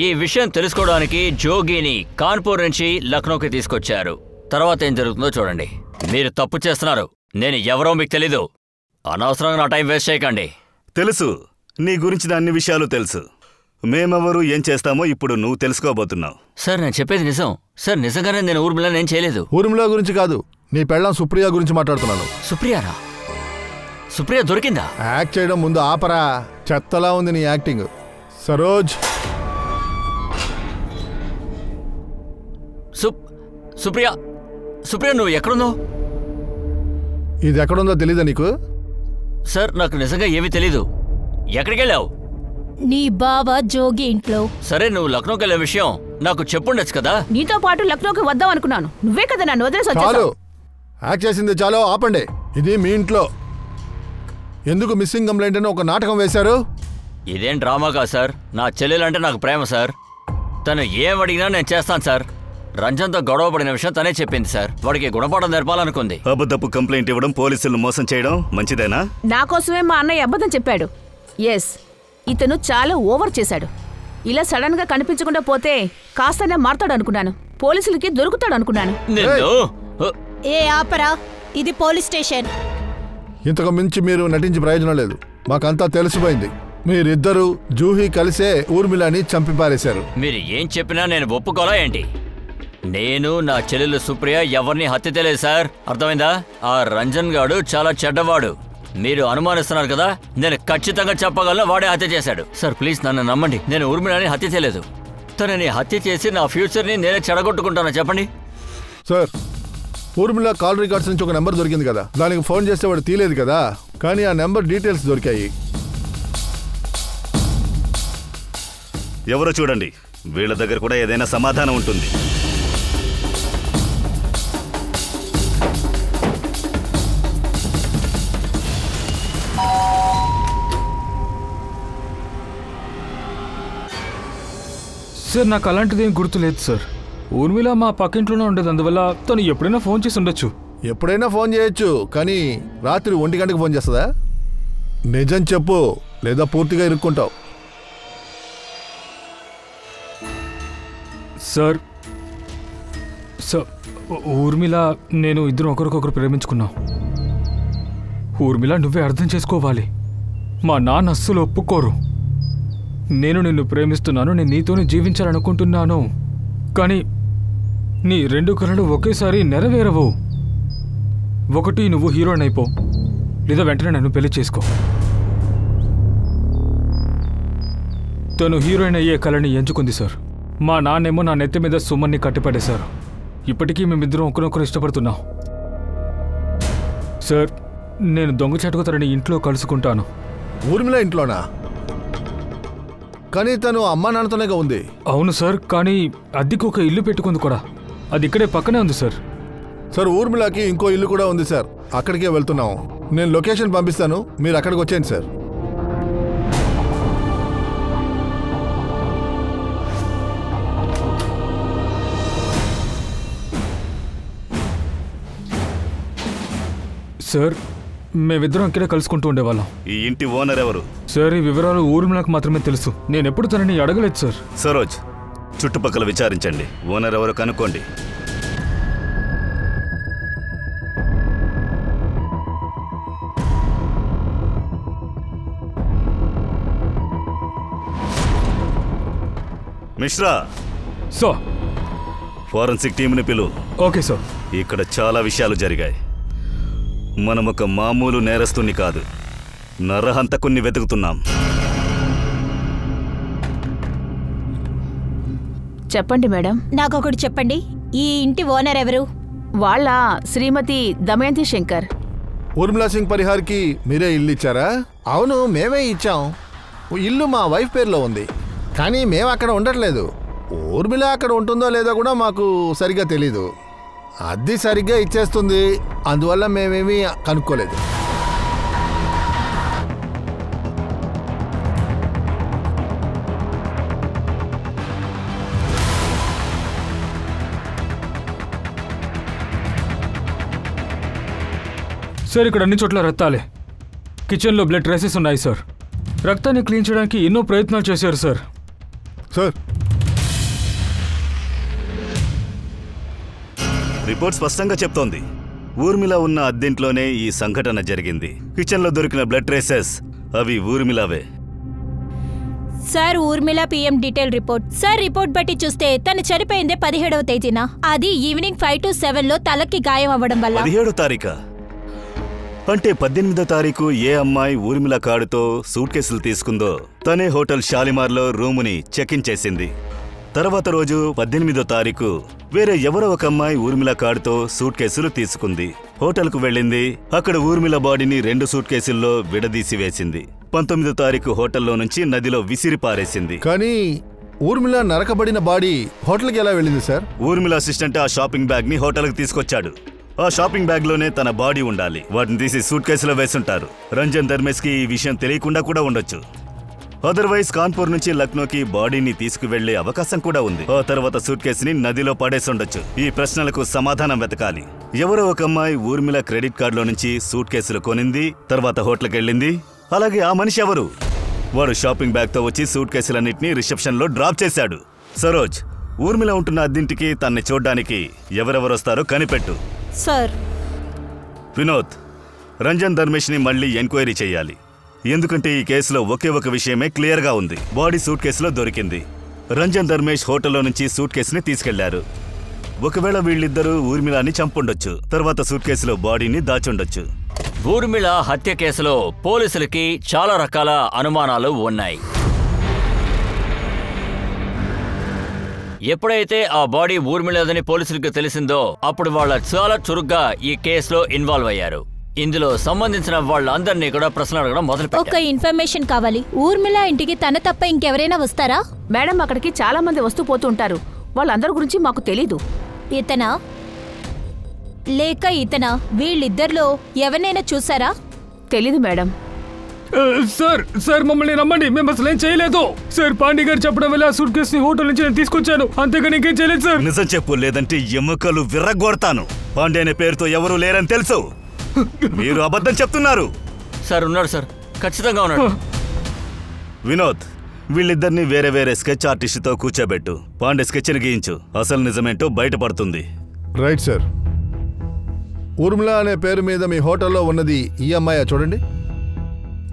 ఈ విషయం తెలుసుకోవడానికి జోగిని కాన్పూర్ నుంచి లక్నోకి తీసుకొచ్చారు. తర్వాత ఏం జరుగుతుందో చూడండి. మీరు తప్పు చేస్తున్నారు. నేను ఎవరో మీకు తెలీదు. అనవసరంగా నా టైం వేస్ట్ చేయకండి. తెలుసు, నీ గురించిన అన్ని విషయాలు తెలుసు. మేమెవరు ఏం చేస్తామో ఇప్పుడు నువ్వు తెలుసుకోబోతున్నావు. సార్, నేను చెప్పేది నిజం సార్. నిజంగానే నేను ఊర్మిళ నేను చేయలేదు. ఊర్మిళ గురించి కాదు, నీ పెళ్ళాం సుప్రియ గురించి మాట్లాడుతున్నాను. సుప్రియనా? సుప్రియ దొరికిందా? యాక్ట్ చేయడం ముందు ఆపరా. చెత్తలా ఉంది నీ యాక్టింగ్. సరోజ్, సుప్రియ సుప్రియ నువ్వు ఎక్కడున్నావు? ఇది ఎక్కడుందో తెలీదా నీకు? సార్, నాకు నిజంగా ఏమీ తెలీదు. ఎక్కడికి వెళ్ళావు? నీ బావ జోగి ఇంట్లో. సరే, నువ్వు లక్నోకి వెళ్ళే విషయం నాకు చెప్పుండొచ్చు కదా. నీతో పాటు లక్నోకి వద్దాం అనుకున్నాను. నువ్వే కదా నన్ను వదిలేసి చాలు, వచ్చేసావు. యాక్ట్ చేసింది చాలు, ఆపండి. ఇది మీ ఇంట్లో. ఎందుకు మిస్సింగ్ కంప్లైంట్ అని ఒక నాటకం వేశారు? ఇదేం డ్రామా కాదు సార్. నా చెల్లెలంటే నాకు ప్రేమ సార్. తను ఏం అడిగినా నేను చేస్తాను సార్. రంజన్తో గొడవ పడిన విషయం తనే చెప్పింది సార్. వాడికి గుణపాఠం నేర్పాలనుకుంది. అబద్ధపు కంప్లైంట్ ఇవ్వడం, పోలీసులు మోసం చేయడం మంచిదేనా? నా కోసమే మా అన్నయ్య అబద్ధం చెప్పాడు. ఎస్, ఇతను చాలా ఓవర్ చేశాడు. ఇలా సడన్ గా కనిపించకుండా పోతే కాస్తనే మారతాడు అనుకున్నాను. పోలీసులకి దొరుకుతాడు అనుకున్నాను. ఏ ఆపరా, ఇది పోలీస్ స్టేషన్. ఇంతకు మించి మీరు నటించి ప్రయోజనం లేదు. మాకంతా తెలిసిపోయింది. మీరిద్దరూ జూహీ కలిసే ఊర్మిళని చంపి పారేశారు. మీరు ఏం చెప్పినా నేను ఒప్పుకోలా ఏంటి? నేను నా చెల్లెలు సుప్రియ ఎవరిని హత్య చేయలేదు సార్. అర్థమైందా? ఆ రంజన్ గాడు చాలా చెడ్డవాడు. మీరు అనుమానిస్తున్నారు కదా, నేను ఖచ్చితంగా చెప్పగలను వాడే హత్య చేశాడు. సార్ ప్లీజ్ నన్ను నమ్మండి. నేను ఊర్మిళని హత్య చేయలేదు. తనని హత్య చేసి నా ఫ్యూచర్ని నేనే చెడగొట్టుకుంటానా చెప్పండి. సార్, ఊర్మిళ కాల్ రికార్డ్స్ నుంచి ఒక నెంబర్ దొరికింది కదా, దానికి ఫోన్ చేస్తే వాడు తీయలేదు కదా, కానీ ఆ నెంబర్ డీటెయిల్స్ దొరికాయి. ఎవరో చూడండి, వీళ్ళ దగ్గర కూడా ఏదైనా సమాధానం ఉంటుంది. సార్, నాకు అలాంటిది ఏం గుర్తులేదు సార్. ఊర్మిళ మా పక్కింట్లోనే ఉండేది, అందువల్ల తను ఎప్పుడైనా ఫోన్ చేసి ఉండొచ్చు. ఎప్పుడైనా ఫోన్ చేయొచ్చు, కానీ రాత్రి 1 గంటకు ఫోన్ చేస్తుందా? నిజం చెప్పు, లేదా పూర్తిగా ఇరుక్కుంటావు. సార్ ఊర్మిళ నేను ఇద్దరు ఒకరికొకరు ప్రేమించుకున్నాం. ఊర్మిళ నువ్వే అర్థం చేసుకోవాలి. మా నాన్న అస్సలు ఒప్పుకోరు. నేను నిన్ను ప్రేమిస్తున్నాను, నేను నీతోనే జీవించాలనుకుంటున్నాను. కానీ నీ 2 కలలు ఒకేసారి నెరవేరవు. ఒకటి నువ్వు హీరోయిన్ అయిపో, లేదా వెంటనే నన్ను పెళ్లి చేసుకో. తను హీరోయిన్ అయ్యే కళని ఎంచుకుంది సార్. మా నాన్నేమో నా నెత్తి మీద సుమన్ని కట్టిపడేశారు. ఇప్పటికీ మేమిద్దరం ఒకరినొకరు ఇష్టపడుతున్నాం. సార్, నేను దొంగచాటుగా తనని ఇంట్లో కలుసుకుంటాను. ఊర్మిళ ఇంట్లోనా? కానీ తను అమ్మా నాన్నతోనేగా ఉంది. అవును సార్, కానీ అద్దెకు ఒక ఇల్లు పెట్టుకుంది కూడా. అది ఇక్కడే పక్కనే ఉంది సార్. సార్, ఊర్మిళకి ఇంకో ఇల్లు కూడా ఉంది సార్. అక్కడికే వెళ్తున్నాం. నేను లొకేషన్ పంపిస్తాను, మీరు అక్కడికి వచ్చేయండి సార్. సార్, మేమిద్దరం ఇక్కడే కలుసుకుంటూ ఉండేవాళ్ళం. ఈ ఇంటి ఓనర్ ఎవరు? సార్, ఈ వివరాలు ఊర్మిళకు మాత్రమే తెలుసు. నేను ఎప్పుడు తనని అడగలేదు సార్. సరోజ్, చుట్టుపక్కల విచారించండి. ఓనర్ ఎవరు కనుక్కోండి. మిశ్రా, సార్. ఫోరెన్సిక్ టీంని పిలువు. Okay sir. ఇక్కడ చాలా విషయాలు జరిగాయి. మనం ఒక మామూలు నేరస్తుని కాదు, నరహంతకుణ్ణి వెతుకుతున్నాం. చెప్పండి మేడం. నాకొకటి చెప్పండి, ఈ ఇంటి ఓనర్ ఎవరు? వాళ్ళ శ్రీమతి దమయంతి శంకర్. ఊర్మిళా సింగ్ పరిహార్కి మీరే ఇల్లు ఇచ్చారా? అవును, మేమే ఇచ్చాం. ఇల్లు మా వైఫ్ పేరులో ఉంది, కానీ మేము అక్కడ ఉండట్లేదు. ఊర్మిళ అక్కడ ఉంటుందో లేదో కూడా మాకు సరిగ్గా తెలీదు. అద్దె సరిగ్గా ఇచ్చేస్తుంది, అందువల్ల మేమేమీ కనుక్కోలేదు. సార్, ఇక్కడ అన్ని చోట్ల రక్తాలే. కిచెన్లో బ్లడ్ ట్రేసెస్ ఉన్నాయి సార్. రక్తాన్ని క్లీన్ చేయడానికి ఎన్నో ప్రయత్నాలు చేశారు సార్. సార్, రిపోర్ట్ స్పష్టంగా చెప్తోంది, ఊర్మిళ ఉన్న అద్దెంట్లోనే ఈ సంఘటన జరిగింది. కిచెన్లో దొరికిన బ్లడ్ ట్రేసెస్ అవి ఊర్మిళవే. Sir, Urmila PM detail report. Sir, report బట్టి చూస్తే తను చనిపోయిందే 17వ తేదీన. అది ఈవినింగ్ 5 to 7లో తలకి గాయం అవ్వడం వల్ల. 17వ తారీఖా? అంటే 18వ తారీఖు ఏ అమ్మాయి ఊర్మిళ కార్డుతో సూట్ కేసులు తీసుకుందో తనే హోటల్ షాలిమార్లో రూముని చెక్ ఇన్ చేసింది. తర్వాత రోజు 18వ తారీఖు వేరే ఎవరో ఒక అమ్మాయి ఊర్మిళ కార్డుతో సూట్ కేసులు తీసుకుంది. హోటల్కు వెళ్ళింది. అక్కడ ఊర్మిళ బాడీని 2 సూట్ కేసుల్లో విడదీసి వేసింది. 19వ తారీఖు హోటల్లో నుంచి నదిలో విసిరి పారేసింది. కానీ ఊర్మిళ నరకబడిన బాడీ హోటల్కి ఎలా వెళ్ళింది సార్? ఊర్మిళ అసిస్టెంట్ ఆ షాపింగ్ బ్యాగ్ ని హోటల్కి తీసుకొచ్చాడు. ఆ షాపింగ్ బ్యాగ్ లోనే తన బాడీ ఉండాలి. వాటిని తీసి సూట్ కేసులో వేసుంటారు. రంజన్ ధర్మేష్ కి ఈ విషయం తెలియకుండా కూడా ఉండొచ్చు. అదర్వైజ్ కాన్పూర్ నుంచి లక్నోకి బాడీని తీసుకువెళ్లే అవకాశం కూడా ఉంది. ఆ తర్వాత సూట్ కేసుని నదిలో పడేసుండొచ్చు. ఈ ప్రశ్నలకు సమాధానం వెతకాలి. ఎవరో ఒక అమ్మాయి ఊర్మిళ క్రెడిట్ కార్డులో నుంచి సూట్ కేసులు కొనింది, తర్వాత హోటల్కి వెళ్ళింది. అలాగే ఆ మనిషి ఎవరు? వాడు షాపింగ్ బ్యాగ్ తో వచ్చి సూట్ కేసులన్నింటినీ రిసెప్షన్ లో డ్రాప్ చేశాడు. సరోజ్, ఊర్మిళ ఉంటున్న అద్దింటికి తన్ని చూడ్డానికి ఎవరెవరొస్తారో కనిపెట్టు. సార్. వినోద్, రంజన్ ధర్మేష్ ని మళ్ళీ ఎంక్వైరీ చేయాలి. ఎందుకంటే ఈ కేసులో ఒకే ఒక విషయమే క్లియర్ గా ఉంది. బాడీ సూట్ కేసులో దొరికింది. రంజన్ ధర్మేష్ హోటల్లో నుంచి సూట్ కేసుని తీసుకెళ్లారు. ఒకవేళ వీళ్ళిద్దరూ ఊర్మిళని చంపుండొచ్చు. తర్వాత సూట్ కేసులో బాడీని దాచుండొచ్చు. ఊర్మిళ హత్య కేసులో పోలీసులకి చాలా రకాల అనుమానాలు ఉన్నాయి. ఎప్పుడైతే ఆ బాడీ ఊర్మిళదని పోలీసులకు తెలిసిందో అప్పుడు వాళ్ళ చాలా చురుగ్గా ఈ కేసులో ఇన్వాల్వ్ అయ్యారు. ఇందులో సంబంధించిన వాళ్ళందరినీ కూడా ప్రశ్నలు అడగడం మొదలుపెట్టారు. ఒక ఇన్ఫర్మేషన్ కావాలి. ఊర్మిళ ఇంటికి తన తప్ప ఇంకెవరైనా వస్తారా? మేడం, అక్కడికి చాలా మంది వస్తూ పోతూ ఉంటారు. వాళ్ళందరి గురించి మాకు తెలీదు. ఇతనా లేక ఇతనా? వీళ్ళిద్దరిలో ఎవరినైనా చూసారా? తెలీదు మేడం. సార్, సార్ మమ్మల్ని నమ్మండి, మేము అసలు ఏం చేయలేదు సార్. పాండే గారు చెప్పడం వల్ల సూట్ కేసుని హోటల్ నుంచి నేను తీసుకొచ్చాను, అంతేగాని ఇంకేం చేయలేదు సార్. నిజం చెప్పు, లేదంటే ఎముకలు విర్రగొడతాను. పాండే అనే పేరుతో ఎవరూ లేరని తెలుసు. మీరు అబద్ధం చెప్తున్నారు. సార్ ఉన్నారు సార్, ఖచ్చితంగా ఉన్నాడు. వినోద్, వీళ్ళిద్దరిని వేరే వేరే స్కెచ్ ఆర్టిస్ట్తో కూర్చోబెట్టు. పాండే స్కెచ్ని గీయించు. అసలు నిజమేంటో బయటపడుతుంది. Right sir. ఊర్మిళ అనే పేరు మీద మీ హోటల్లో ఉన్నది ఈ అమ్మాయి చూడండి.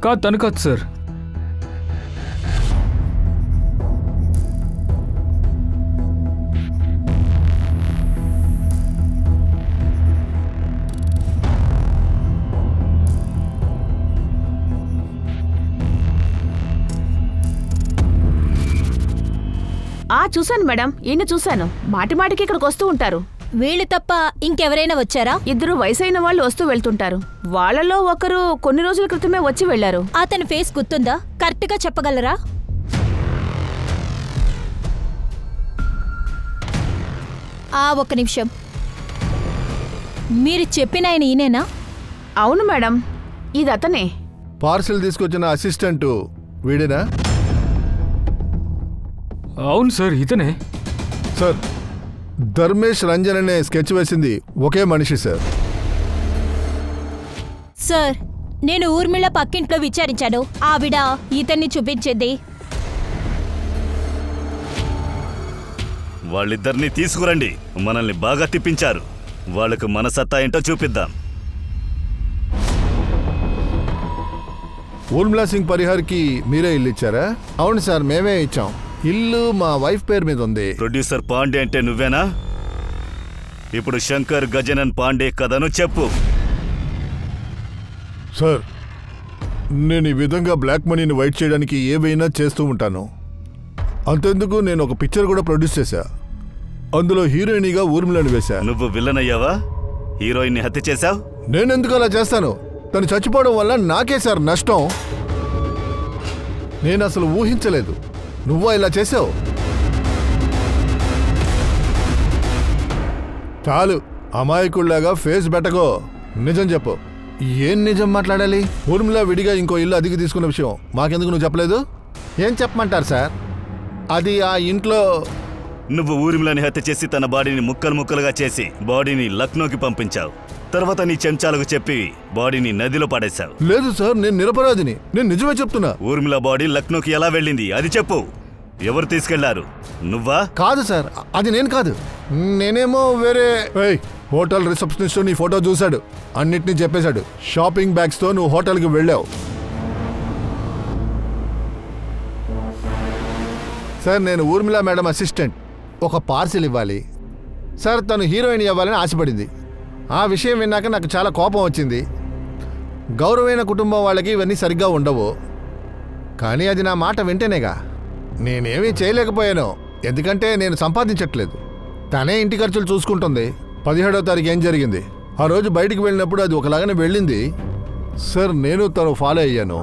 కాదు, తను కాదు సార్. చూశాను మేడం, ఈయన చూశాను. మాటి మాటికి ఇక్కడికి వస్తూ ఉంటారు. వీళ్ళు తప్ప ఇంకెవరైనా వచ్చారా? 2 వయసైన వాళ్ళు వస్తూ వెళ్తుంటారు. వాళ్ళలో ఒకరు కొన్ని రోజుల క్రితమే వచ్చి వెళ్లారు. అతని ఫేస్ గుర్తుందా? కరెక్ట్గా చెప్పగలరా? ఒక్క నిమిషం. మీరు చెప్పిన ఆయన ఈయనేనా? అవును మేడం, ఇది అతనే. పార్సిల్ తీసుకొచ్చిన అసిస్టెంట్ వీడేనా? అవును సార్, ఇతనే. సార్, ధర్మేష్ రంజన్ అనే స్కెచ్ వేసింది ఒకే మనిషి సార్. సార్, నేను ఊర్మిళ పక్కింట్లో విచారించాను. ఆవిడ ఇతన్ని చూపించింది. వాళ్ళిద్దరిని తీసుకురండి. మనల్ని బాగా తిప్పించారు. వాళ్ళకు మన సత్తా ఏంటో చూపిద్దాం. ఊర్మిళా సింగ్ పరిహార్కి మీరే ఇల్లు ఇచ్చారా? అవును సార్, మేమే ఇచ్చాం. ఇల్లు మా వైఫ్ పేరు మీద ఉంది. ప్రొడ్యూసర్ పాండే అంటే నువ్వేనా? ఇప్పుడు శంకర్ గజనన్ పాండే కథను చెప్పు. సార్, నేను ఈ విధంగా బ్లాక్ మనీని వైట్ చేయడానికి ఏవైనా చేస్తూ ఉంటాను. అంతెందుకు, నేను ఒక పిక్చర్ కూడా ప్రొడ్యూస్ చేశా. అందులో హీరోయిన్గా ఊర్మిళని వేశా. నువ్వు విలన్ అయ్యావా? హీరోయిన్ని హత్య చేశావు? నేనెందుకు అలా చేస్తాను? తను చచ్చిపోవడం వల్ల నాకే సార్ నష్టం. నేను అసలు ఊహించలేదు. నువ్వా ఇలా చేసావు? చాలు, అమాయకుల్లాగా ఫేస్ పెట్టకో. నిజం చెప్పు. ఏం నిజం మాట్లాడాలి? ఊర్మిళ విడిగా ఇంకో ఇల్లు అద్దెకి తీసుకున్న విషయం మాకెందుకు నువ్వు చెప్పలేదు? ఏం చెప్పమంటారు సార్? అది ఆ ఇంట్లో నువ్వు ఊర్మిళని హత్య చేసి తన బాడీని ముక్కలు ముక్కలుగా చేసి బాడీని లక్నోకి పంపించావు. తర్వాత నీ చెంచాలకు చెప్పి బాడీని నదిలో పడేశావు. లేదు సార్, నేను నిరపరాధిని. నేను నిజమే చెప్తున్నా. ఊర్మిళ బాడీ లక్నోకి ఎలా వెళ్ళింది అది చెప్పు. ఎవరు తీసుకెళ్లారు? నువ్వా? కాదు సార్, అది నేను కాదు. నేనేమో వేరే హోటల్ రిసెప్షనిస్ట్ నీ ఫోటో చూశాడు, అన్నిటినీ చెప్పేశాడు. షాపింగ్ బ్యాగ్స్తో నువ్వు హోటల్కి వెళ్ళావు. సార్, నేను ఊర్మిళ మేడం అసిస్టెంట్. ఒక పార్సిల్ ఇవ్వాలి సార్. తను హీరోయిన్ ఇవ్వాలని ఆశపడింది. ఆ విషయం విన్నాక నాకు చాలా కోపం వచ్చింది. గౌరవమైన కుటుంబం వాళ్ళకి ఇవన్నీ సరిగ్గా ఉండవు. కానీ అది నా మాట వింటేనేగా. నేనేమీ చేయలేకపోయాను, ఎందుకంటే నేను సంపాదించట్లేదు. తనే ఇంటి ఖర్చులు చూసుకుంటుంది. 17వ తారీఖు ఏం జరిగింది? ఆ రోజు బయటికి వెళ్ళినప్పుడు అది ఒకలాగానే వెళ్ళింది సార్. నేను తను ఫాలో అయ్యాను.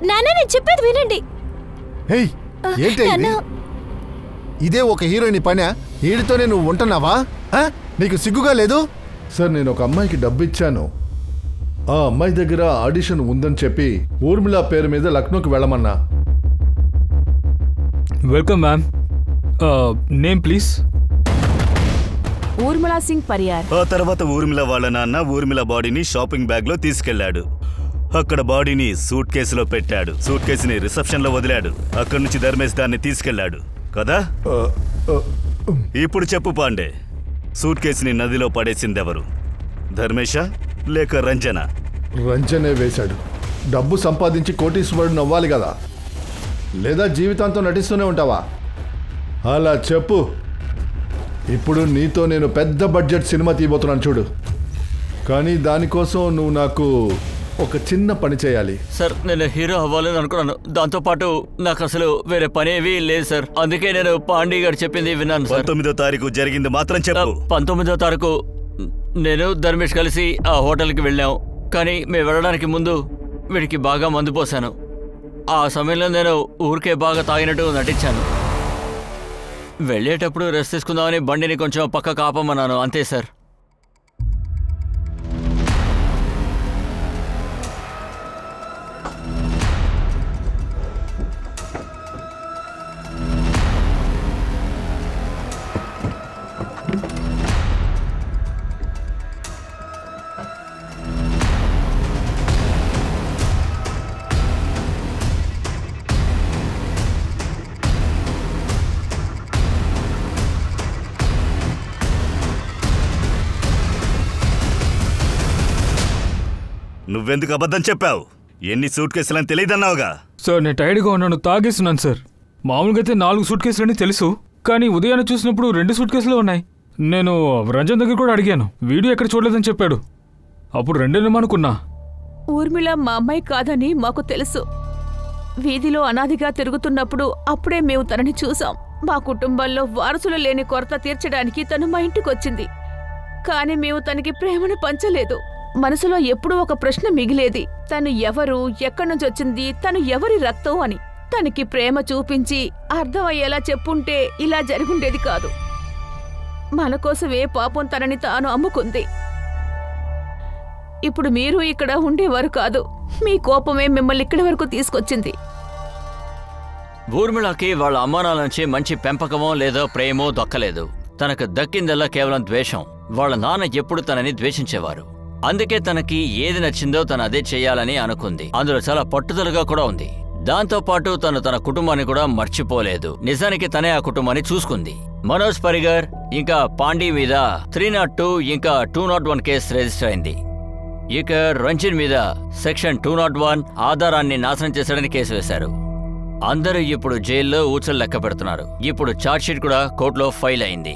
నాన్న, నేను చెప్పేది వినండి. ఏంటి ఇదే ఒక హీరోయిన్ పనా? వీడితోనే నువ్వు ఉంటున్నావా? నీకు సిగ్గుగా లేదు? సార్, నేను ఒక అమ్మాయికి డబ్బు ఇచ్చాను. ఆ అమ్మాయి దగ్గర ఆడిషన్ ఉందని చెప్పి ఊర్మిళ పేరు మీద లక్నోకి వెళ్ళమన్నా. Welcome ma'am. Name please. Urmila Singh Pariyar. ఆ తర్వాత ఊర్మిళ వాళ్ళ నాన్న ఊర్మిళ బాడీని షాపింగ్ బ్యాగ్ లో తీసుకెళ్లాడు. అక్కడ బాడీని సూట్ కేసులో పెట్టాడు. సూట్ కేసుని రిసెప్షన్ లో వదిలాడు. అక్కడి నుంచి ధర్మేష్ దాన్ని తీసుకెళ్లాడు కదా? ఇప్పుడు చెప్పు పాండే, సూట్ కేసుని నదిలో పడేసిందెవరు? ధర్మేషా లేక రంజనా? రంజనే వేశాడు. డబ్బు సంపాదించి కోటీశ్వరుడు అవ్వాలి కదా, లేదా జీవితాంతం నటిస్తూనే ఉంటావా? అలా చెప్పు. ఇప్పుడు నీతో నేను పెద్ద బడ్జెట్ సినిమా తీయబోతున్నాను చూడు. కానీ దానికోసం నువ్వు నాకు ఒక చిన్న పని చేయాలి. సార్, నేను హీరో అవ్వాలని అనుకున్నాను. దాంతోపాటు నాకు అసలు వేరే పని ఏవీ లేదు సార్. అందుకే నేను పాండే గారు చెప్పింది విన్నాను సార్. 19వ తారీఖు జరిగింది మాత్రం చెప్పు. 19వ తారీఖు నేను ధర్మేష్ కలిసి ఆ హోటల్కి వెళ్ళాం. కానీ మేము వెళ్ళడానికి ముందు వీడికి బాగా మందు పోసాను. ఆ సమయంలో నేను ఊరికే బాగా తాగినట్టు నటించాను. వెళ్ళేటప్పుడు రెస్ట్ తీసుకుందామని బండిని కొంచెం పక్క కాపమన్నాను, అంతే సార్. నువ్వెందుకు అబద్ధం చెప్పావు? ఎన్ని సూట్ కేసులని తెలియదన్నావుగా. సార్ నేను టైర్డ్గా ఉన్నాను, తాగేస్తున్నాను సార్. మామూలుగా అయితే 4 సూట్ కేసులని తెలుసు, కానీ ఉదయాన్నే చూసినప్పుడు 2 సూట్ కేసులు ఉన్నాయి. నేను రంజన్ దగ్గర కూడా అడిగాను, వీడియో ఎక్కడ చూడలేదని చెప్పాడు. అప్పుడు 2 అనుకున్నా. ఊర్మిళ మా అమ్మాయి కాదని మాకు తెలుసు. వీధిలో అనాదిగా తిరుగుతున్నప్పుడు అప్పుడే మేము తనని చూసాం. మా కుటుంబంలో వారసులు లేని కొరత తీర్చడానికి తను మా ఇంటికొచ్చింది. కానీ మేము తనకి ప్రేమను పంచలేదు. మనసులో ఎప్పుడూ ఒక ప్రశ్న మిగిలేది, తను ఎవరు, ఎక్కడి నుంచి వచ్చింది, తను ఎవరి రక్తం అని. తనకి ప్రేమ చూపించి అర్థమయ్యేలా చెప్పుంటే ఇలా జరుగుండేది కాదు. మన కోసమే పాపం తనని తాను అమ్ముకుంది. ఇప్పుడు మీరు ఇక్కడ ఉండేవారు కాదు. మీ కోపమే మిమ్మల్ని ఇక్కడి వరకు తీసుకొచ్చింది. ఊర్మిళకి వాళ్ళ అమ్మానాల నుంచి మంచి పెంపకమో లేదో ప్రేమో దక్కలేదు. తనకు దక్కిందల్లా కేవలం ద్వేషం. వాళ్ళ నాన్న ఎప్పుడు తనని ద్వేషించేవారు. అందుకే తనకి ఏది నచ్చిందో తను అదే చెయ్యాలని అనుకుంది. అందులో చాలా పట్టుదలగా కూడా ఉంది. దాంతోపాటు తను తన కుటుంబాన్ని కూడా మర్చిపోలేదు. నిజానికి తనే ఆ కుటుంబాన్ని చూసుకుంది. మనోజ్ పరిగర్ ఇంకా పాండీ మీద 302 ఇంకా 201 కేసు రిజిస్టర్ అయింది. ఇక రంజన్ మీద సెక్షన్ 201 ఆధారాన్ని నాశనం చేశాడని కేసు వేశారు. అందరూ ఇప్పుడు జైల్లో ఊచలు లెక్క పెడుతున్నారు. ఇప్పుడు ఛార్జ్షీట్ కూడా కోర్టులో ఫైల్ అయింది.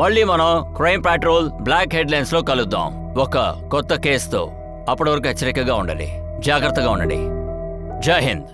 మళ్ళీ మనం క్రైమ్ పెట్రోల్ బ్లాక్ హెడ్లైన్స్ లో కలుద్దాం ఒక కొత్త కేసుతో. అప్పటి వరకు హెచ్చరికగా ఉండండి, జాగ్రత్తగా ఉండండి. జై హింద్.